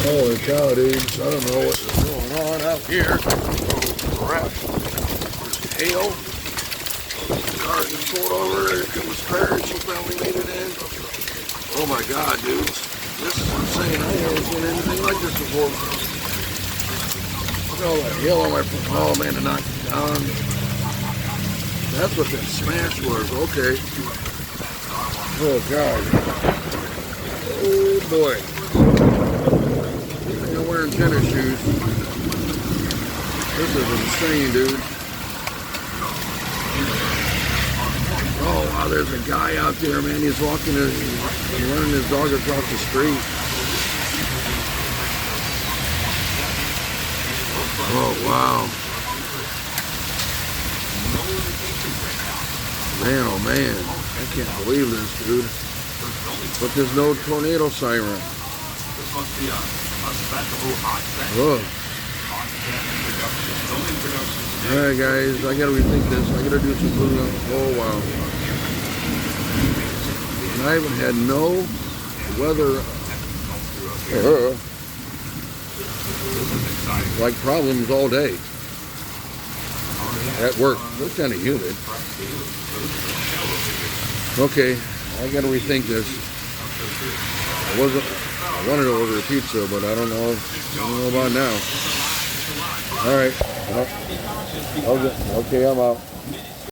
Holy cow, dudes. I don't know what is going on out here. Oh, crap. There's hail. Car just pulled over. Here comes Claire. She finally made it in. Oh my god, dudes. This is insane. I never seen anything like this before. Look at all that hail on my front. Oh man, to knock it down. That's what that smash was. Okay. Oh god. Oh boy. I'm wearing tennis shoes. This is insane, dude. Oh wow, there's a guy out there, man. He's walking he's running his dog across the street. Oh wow. Man, oh man. I can't believe this, dude. But there's no tornado siren. Whoa. Alright guys, I gotta rethink this. I gotta do some food. Oh wow. And I haven't had no weather like problems all day. At work. It's kind of humid. Okay, I gotta rethink this. I wanted to order a pizza, but I don't know about now. All right. Okay, I'm out.